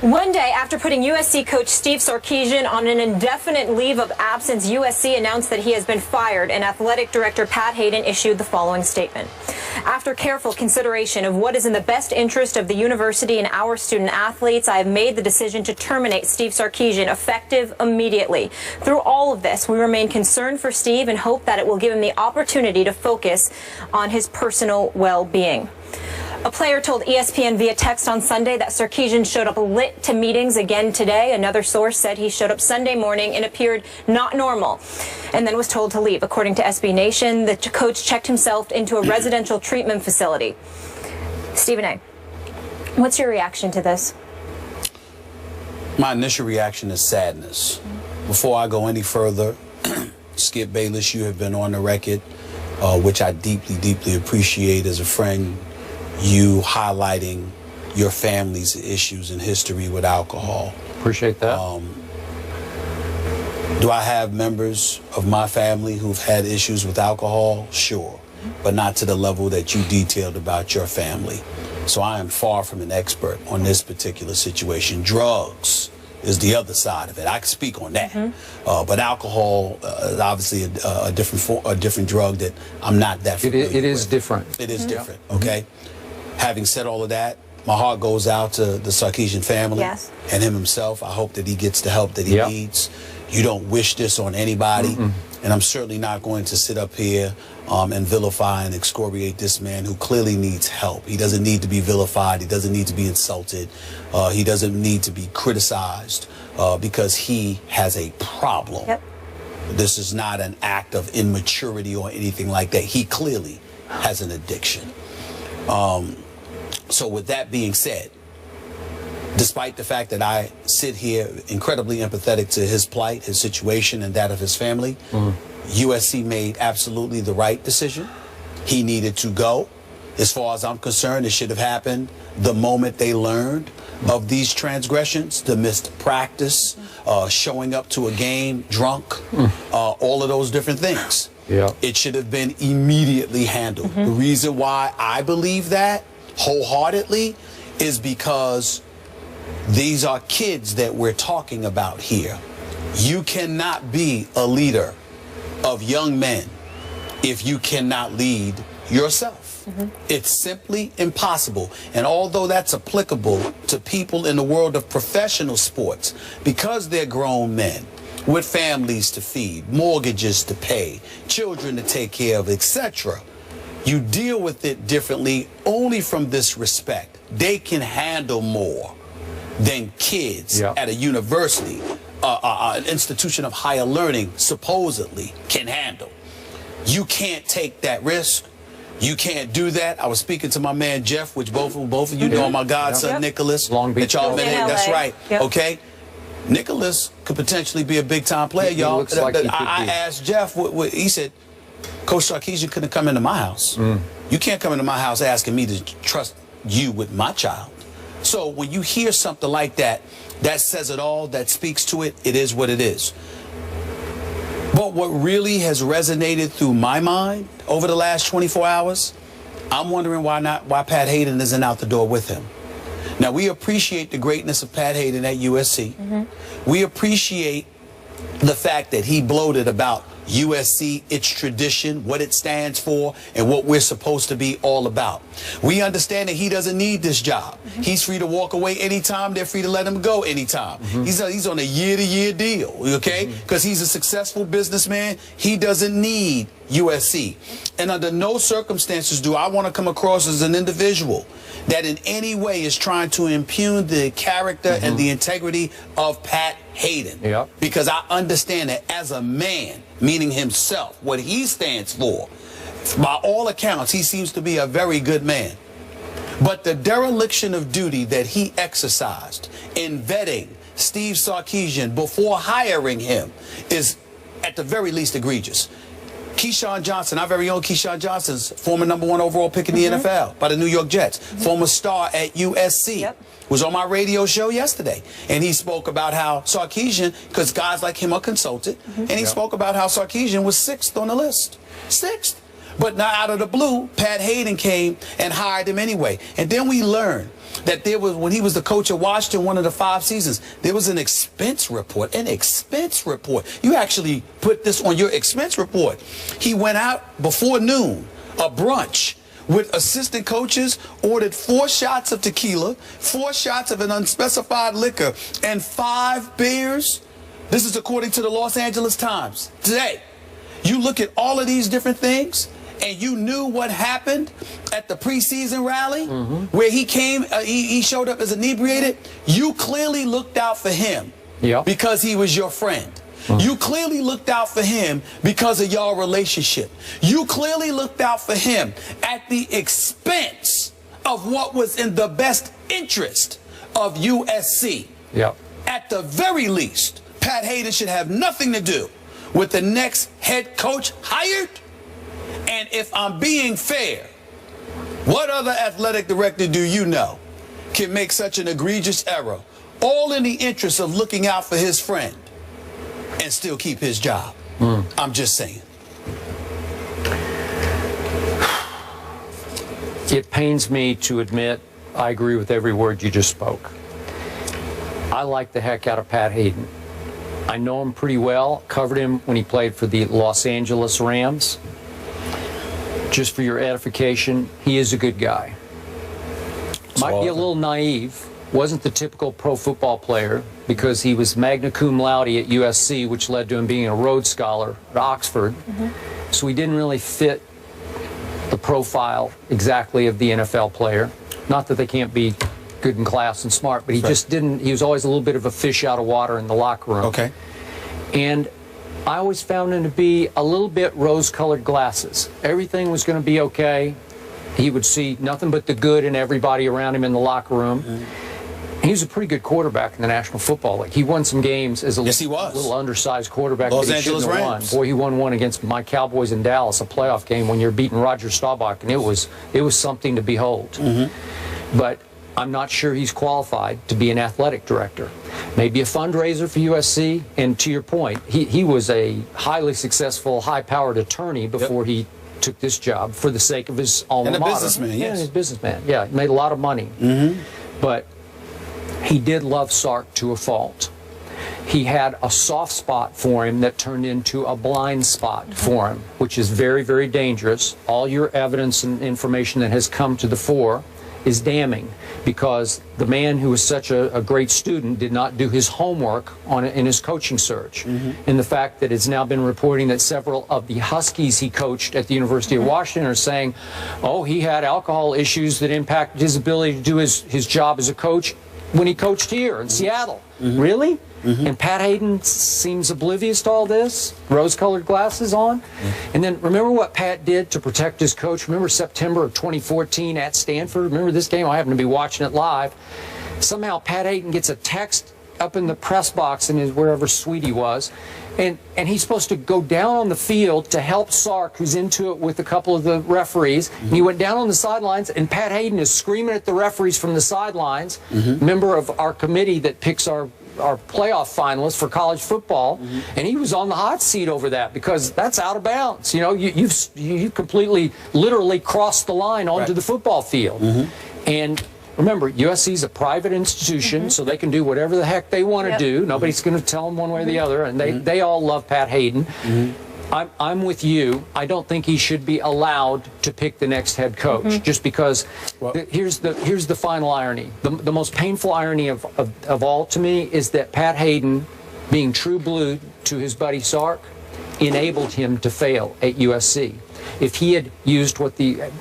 One day after putting USC coach Steve Sarkisian on an indefinite leave of absence, USC announced that he has been fired, and athletic director Pat Hayden issued the following statement. After careful consideration of what is in the best interest of the university and our student athletes, I have made the decision to terminate Steve Sarkisian effective immediately. Through all of this, we remain concerned for Steve and hope that it will give him the opportunity to focus on his personal well-being. A player told ESPN via text on Sunday that Sarkisian showed up lit to meetings again today. Another source said he showed up Sunday morning and appeared not normal and then was told to leave. According to SB Nation, the coach checked himself into a residential treatment facility. Stephen A., what's your reaction to this? My initial reaction is sadness. Before I go any further, Skip Bayless, you have been on the record, which I deeply, deeply appreciate as a friend. You highlighting your family's issues and history with alcohol. Appreciate that. Do I have members of my family who've had issues with alcohol? Sure, but not to the level that you detailed about your family. So I am far from an expert on this particular situation. Drugs is the other side of it. I can speak on that. But alcohol is obviously a different drug that I'm not that familiar with. It is different. It is different, okay? Having said all of that, my heart goes out to the Sarkisian family and him himself. I hope that he gets the help that he needs. You don't wish this on anybody, and I'm certainly not going to sit up here and vilify and excoriate this man who clearly needs help. He doesn't need to be vilified. He doesn't need to be insulted. He doesn't need to be criticized because he has a problem. This is not an act of immaturity or anything like that. He clearly has an addiction. So with that being said, despite the fact that I sit here incredibly empathetic to his plight, his situation, and that of his family, USC made absolutely the right decision. He needed to go. As far as I'm concerned, it should have happened the moment they learned of these transgressions, the missed practice, showing up to a game drunk, all of those different things. It should have been immediately handled. The reason why I believe that wholeheartedly is because these are kids that we're talking about here. You cannot be a leader of young men if you cannot lead yourself. It's simply impossible. And although that's applicable to people in the world of professional sports, because they're grown men with families to feed, mortgages to pay, children to take care of, etc., you deal with it differently only from this respect. They can handle more than kids at a university, an institution of higher learning, supposedly can handle. You can't take that risk. You can't do that. I was speaking to my man Jeff, which both of you know, my godson Nicholas. Long Beach. That y'all met in. That's right. Okay. Nicholas could potentially be a big-time player, y'all. Like I asked Jeff, he said, Coach Sarkisian couldn't come into my house. You can't come into my house asking me to trust you with my child. So when you hear something like that, that says it all, that speaks to it, it is what it is. But what really has resonated through my mind over the last 24 hours, I'm wondering why Pat Hayden isn't out the door with him. Now, we appreciate the greatness of Pat Hayden at USC. We appreciate the fact that he bloated about USC, its tradition, what it stands for, and what we're supposed to be all about. We understand that he doesn't need this job. He's free to walk away anytime. They're free to let him go anytime. He's on a year-to-year deal, okay? Because he's a successful businessman. He doesn't need USC. And under no circumstances do I want to come across as an individual that in any way is trying to impugn the character and the integrity of Pat Hayden. Because I understand that as a man, meaning himself, what he stands for, by all accounts, he seems to be a very good man. But the dereliction of duty that he exercised in vetting Steve Sarkisian before hiring him is at the very least egregious. Keyshawn Johnson, our very own Keyshawn Johnson's former #1 overall pick in the NFL by the New York Jets, former star at USC, was on my radio show yesterday. And he spoke about how Sarkisian, because guys like him are consulted, and he spoke about how Sarkisian was 6th on the list. 6th. But now out of the blue, Pat Hayden came and hired him anyway. And then we learned that there was, when he was the coach of Washington, one of the 5 seasons, there was an expense report. An expense report. You actually put this on your expense report. He went out before noon, a brunch, with assistant coaches, ordered 4 shots of tequila, 4 shots of an unspecified liquor, and 5 beers. This is according to the Los Angeles Times today. You look at all of these different things, and you knew what happened at the preseason rally where he came, he showed up as inebriated. You clearly looked out for him because he was your friend. You clearly looked out for him because of your relationship. You clearly looked out for him at the expense of what was in the best interest of USC. At the very least, Pat Hayden should have nothing to do with the next head coach hired. And if I'm being fair, what other athletic director do you know can make such an egregious error, all in the interest of looking out for his friend, and still keep his job? I'm just saying. It pains me to admit I agree with every word you just spoke. I like the heck out of Pat Hayden. I know him pretty well, covered him when he played for the Los Angeles Rams. Just for your edification, he is a good guy. Might be a little naive. Wasn't the typical pro football player because he was magna cum laude at USC, which led to him being a Rhodes Scholar at Oxford. So he didn't really fit the profile exactly of the NFL player. Not that they can't be good in class and smart, but he just didn't. He was always a little bit of a fish out of water in the locker room. And I always found him to be a little bit rose-colored glasses. Everything was going to be okay. He would see nothing but the good in everybody around him in the locker room. He was a pretty good quarterback in the National Football League. He won some games as a little undersized quarterback. Los Angeles Rams. Boy, he won one against my Cowboys in Dallas, a playoff game when you're beating Roger Staubach, and it was something to behold. But I'm not sure he's qualified to be an athletic director. Maybe a fundraiser for USC, and to your point, he was a highly successful, high-powered attorney before he took this job for the sake of his alma mater. And a businessman, Yeah, he's a businessman. Yeah, he made a lot of money. But he did love Sark to a fault. He had a soft spot for him that turned into a blind spot for him, which is very, very dangerous. All your evidence and information that has come to the fore is damning, because the man who was such a great student did not do his homework in his coaching search. And the fact that it's now been reporting that several of the Huskies he coached at the University of Washington are saying, oh, he had alcohol issues that impacted his ability to do his job as a coach when he coached here in Seattle. Really? And Pat Hayden seems oblivious to all this, rose-colored glasses on. And then remember what Pat did to protect his coach? Remember September of 2014 at Stanford? Remember this game? I happened to be watching it live. Somehow Pat Hayden gets a text up in the press box in his wherever suite he was, and he's supposed to go down on the field to help Sark, who's into it with a couple of the referees. And he went down on the sidelines, and Pat Hayden is screaming at the referees from the sidelines, member of our committee that picks our playoff finalists for college football, and he was on the hot seat over that because that's out of bounds. You know, you completely, literally crossed the line onto the football field. And remember, USC is a private institution, so they can do whatever the heck they want to do. Nobody's going to tell them one way or the other, and they all love Pat Hayden. I'm with you. I don't think he should be allowed to pick the next head coach, just because here's the final irony. The most painful irony of all to me is that Pat Hayden, being true blue to his buddy Sark, enabled him to fail at USC. If he had used what the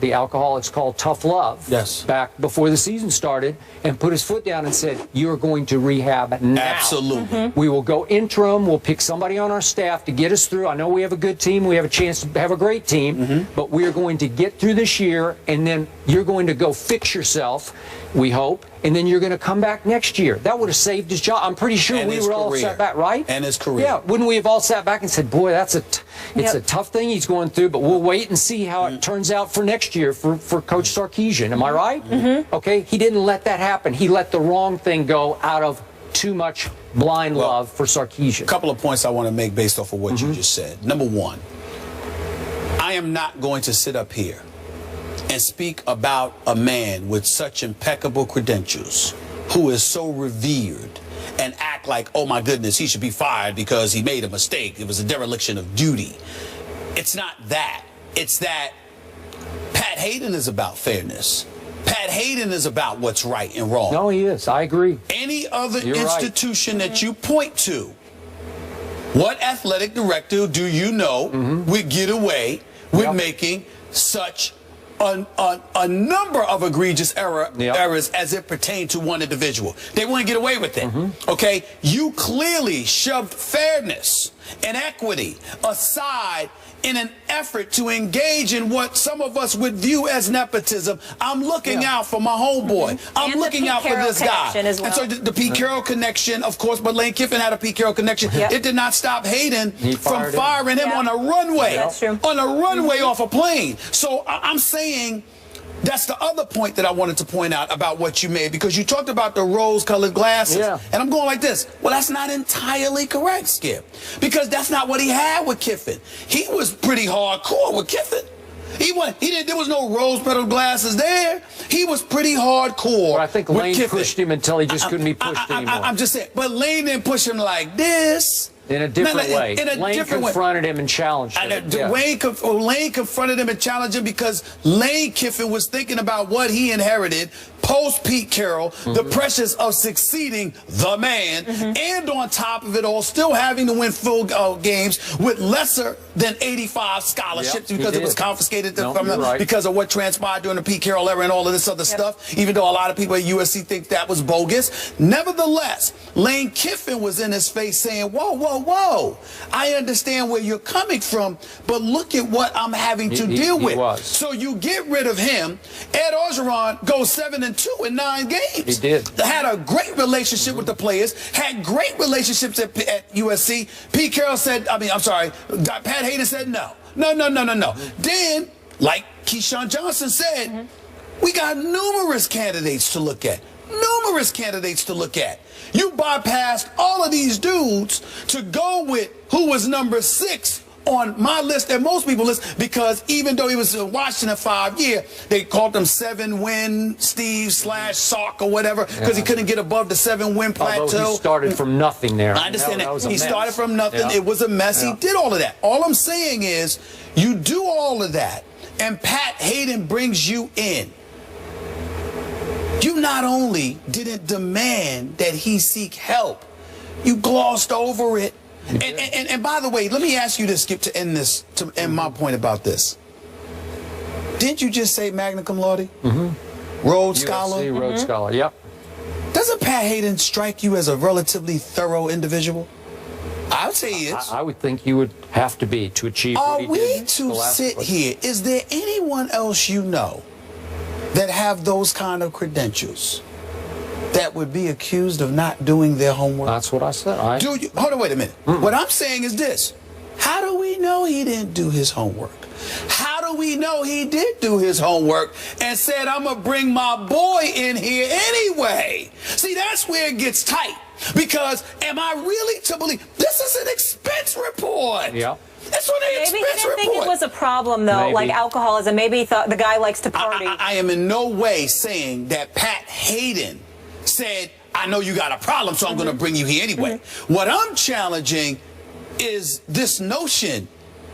alcoholics called tough love back before the season started and put his foot down and said, you're going to rehab now. Absolutely. We will go interim. We'll pick somebody on our staff to get us through. I know we have a good team. We have a chance to have a great team, but we're going to get through this year, and then you're going to go fix yourself, we hope, and then you're going to come back next year. That would have saved his job. I'm pretty sure we were all sat back, right? And his career. Yeah, wouldn't we have all sat back and said, boy, it's a tough thing he's going through, but we'll wait and see how it turns out for next year for Coach Sarkisian. Am I right? Okay, he didn't let that happen. He let the wrong thing go out of too much blind love for Sarkisian. A couple of points I want to make based off of what you just said. Number one, I am not going to sit up here and speak about a man with such impeccable credentials, who is so revered, and act like, oh my goodness, he should be fired because he made a mistake, it was a dereliction of duty. It's not that. It's that Pat Hayden is about fairness. Pat Hayden is about what's right and wrong. No, he is. I agree. Any other You're institution that you point to, what athletic director do you know would get away with making such a number of egregious errors as it pertained to one individual? They wouldn't get away with it. Okay? You clearly shoved fairness and equity aside in an effort to engage in what some of us would view as nepotism. I'm looking out for my homeboy. I'm And looking out for this guy. As well. And so the Pete Carroll connection, of course, but Lane Kiffin had a Pete Carroll connection. It did not stop Hayden from firing him on a runway. That's true. On a runway off a plane. So I'm saying that's the other point that I wanted to point out about what you made, because you talked about the rose-colored glasses. And I'm going like this. Well, that's not entirely correct, Skip, because that's not what he had with Kiffin. He was pretty hardcore with Kiffin. There was no rose-colored glasses there. He was pretty hardcore. Well, I think Lane pushed him until he just couldn't be pushed anymore. I'm just saying, but Lane didn't push him like this. In a different way. Lane confronted him and challenged him. Lane confronted him and challenged him because Lane Kiffin was thinking about what he inherited post Pete Carroll, the pressures of succeeding the man, and on top of it all, still having to win full games with lesser than 85 scholarships because it was confiscated from them because of what transpired during the Pete Carroll era and all of this other stuff, even though a lot of people at USC think that was bogus. Nevertheless, Lane Kiffin was in his face saying, whoa, whoa, whoa, I understand where you're coming from, but look at what I'm having to deal with. So you get rid of him. Ed Orgeron goes 7-2 in 9 games. He did. Had a great relationship with the players, had great relationships at USC. Pete Carroll said, Pat Hayden said no. No. Then, like Keyshawn Johnson said, we got numerous candidates to look at. You bypassed all of these dudes to go with who was number 6 on my list and most people's list, because even though he was in Washington 5 years, they called him 7-win Steve / Sark or whatever, because he couldn't get above the 7-win plateau. Although he started from nothing there. I understand that. He started from nothing. It was a mess. He did all of that. All I'm saying is, you do all of that, and Pat Hayden brings you in. You not only didn't demand that he seek help, you glossed over it. And by the way, let me ask you this, Skip, to end my point about this. Didn't you just say magna cum laude? Rhodes Scholar? USC Rhodes Scholar, yep. Doesn't Pat Hayden strike you as a relatively thorough individual? I would say he is. I would think you would have to be to achieve what he did. Are we to sit here? Is there anyone else you know that have those kind of credentials that would be accused of not doing their homework? That's what I said. Hold on, wait a minute. What I'm saying is this. How do we know he didn't do his homework? How do we know he did do his homework and said, I'm going to bring my boy in here anyway? See, that's where it gets tight. Because am I really to believe this is an expense report? Yeah. That's what an Maybe he expense didn't report. think it was a problem, though, like alcoholism. Maybe he thought the guy likes to party. I am in no way saying that Pat Hayden said, I know you got a problem, so I'm going to bring you here anyway. What I'm challenging is this notion,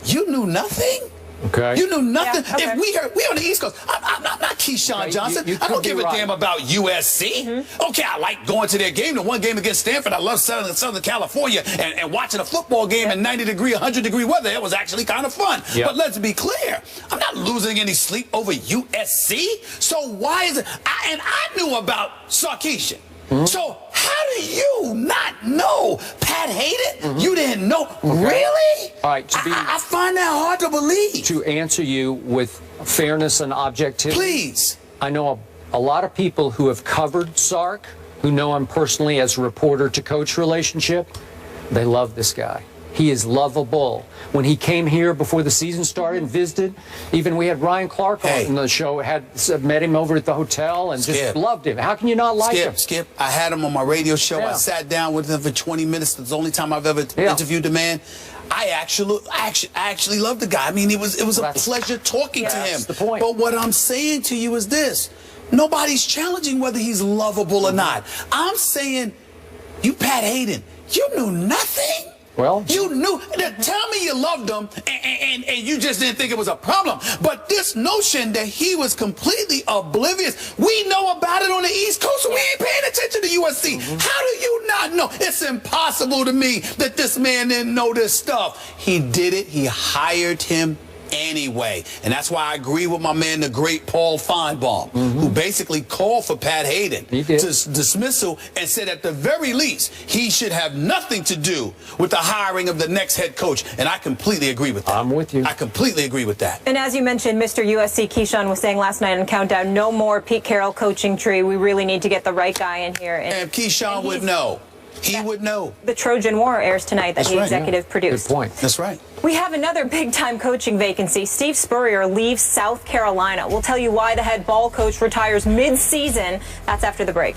you knew nothing? Okay. You knew nothing? Yeah, okay. If we on the East Coast, I'm not Keyshawn Johnson. You I don't give a damn about USC. Okay, I like going to their game. The one game against Stanford, I love Southern California and watching a football game in 90-degree, 100-degree weather. It was actually kind of fun. But let's be clear, I'm not losing any sleep over USC. So why is it? And I knew about Sarkisian. So how do you not know Pat Hayden? You didn't know? Really? All right. I find that hard to believe. To answer you with fairness and objectivity. Please. I know a lot of people who have covered Sark, who know him personally as a reporter-to-coach relationship. They love this guy. He is lovable. When he came here before the season started and visited, even we had Ryan Clark on the show, met him over at the hotel and just loved him. How can you not like him? Skip, I had him on my radio show. I sat down with him for 20 minutes. It's the only time I've ever interviewed the man. I actually love the guy. I mean, it was a pleasure talking to him. That's the point. But what I'm saying to you is this. Nobody's challenging whether he's lovable or not. I'm saying, you Pat Hayden, you knew nothing. Well, you knew. Tell me you loved him and you just didn't think it was a problem. But this notion that he was completely oblivious, we know about it on the East Coast, so we ain't paying attention to USC. How do you not know? It's impossible to me that this man didn't know this stuff. He did it. He hired him anyway. And that's why I agree with my man, the great Paul Feinbaum, who basically called for Pat Hayden to dismissal and said at the very least he should have nothing to do with the hiring of the next head coach. And I completely agree with that. I'm with you. I completely agree with that. And as you mentioned, Mr. USC Keyshawn was saying last night on Countdown, no more Pete Carroll coaching tree. We really need to get the right guy in here. And Keyshawn would know. He would know. The Trojan War airs tonight that the executive produced. Good point. That's right. We have another big-time coaching vacancy. Steve Spurrier leaves South Carolina. We'll tell you why the head ball coach retires mid-season. That's after the break.